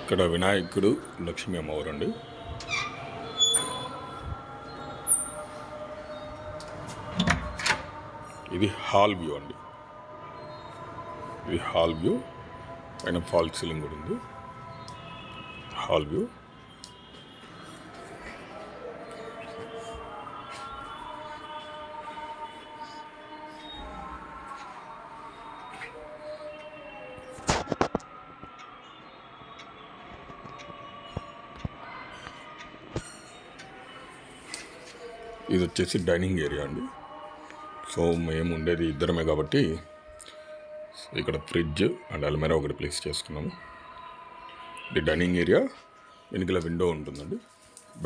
ఇక్కడ వినాయకుడు లక్ష్మీ అమ్మవారు అండి. ఇది హాల్ వ్యూ అండి. ఇది హాల్ వ్యూ, పైన ఫాల్ సీలింగ్ కూడా ఉంది. Hall view. ఇది వచ్చేసి డైనింగ్ ఏరియా అండి. సో మేము ఉండేది ఇద్దరమే కాబట్టి ఇక్కడ ఫ్రిడ్జ్ అండ్ అల్మెరా ఒకటి ప్లేస్ చేసుకున్నాము. ఇది డైనింగ్ ఏరియా, వెనుకల విండో ఉంటుందండి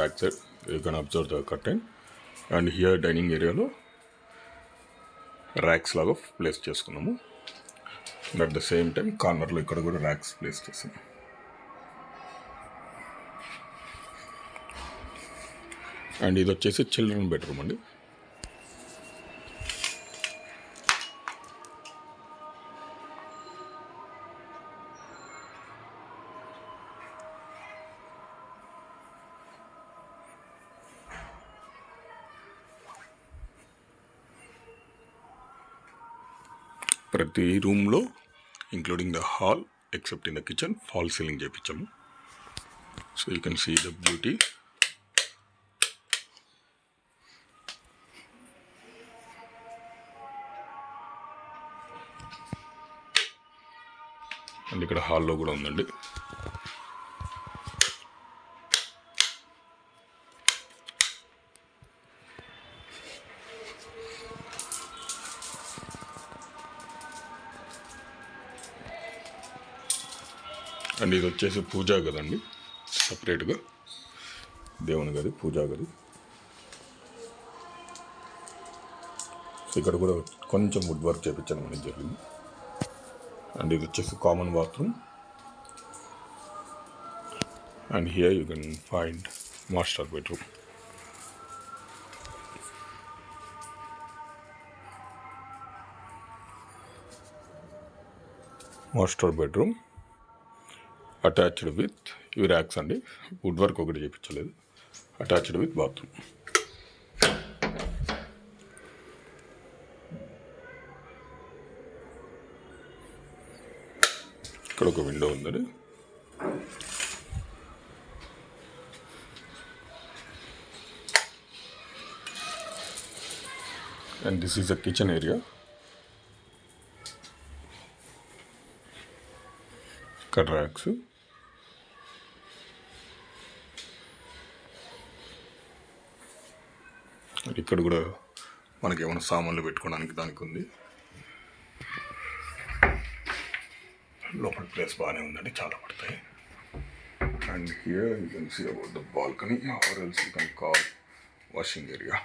back side. You can observe the curtain. And here dining ఏరియాలో ర్యాక్స్ లాగా ప్లేస్ చేసుకున్నాము. And at the same time కార్నర్లో ఇక్కడ కూడా ర్యాక్స్ ప్లేస్ చేసాము. అండ్ ఇది వచ్చేసి చిల్డ్రన్ బెడ్రూమ్ అండి. ప్రతి రూమ్లో including the hall except in the kitchen fall ceiling చేయించాము. So you can see the beauty. And ఇక్కడ హాల్లో కూడా ఉందండి. అండ్ ఇది వచ్చేసి పూజా గది అండి, సపరేట్గా దేవుని గది, పూజా గది. సో ఇక్కడ కూడా కొంచెం వుడ్ వర్క్ చేయించడం అనేది జరిగింది. అండ్ ఇది వచ్చేసి common bathroom. And here you can find master bedroom. Master bedroom attached with ఇవి ర్యాక్స్ అండి. వుడ్ వర్క్ ఒకటి చేయించలేదు. Attached with bathroom. ఇక్కడ ఒక విండో ఉందండి. And this is a kitchen area. ఇక్కడ ర్యాక్స్. ఇక్కడ కూడా మనకి ఏమైనా సామాన్లు పెట్టుకోవడానికి దానికి ఉంది. లోపల ప్లేస్ బాగానే ఉందండి, చాలా పడతాయి. And here you can see about the balcony or else you can call washing area.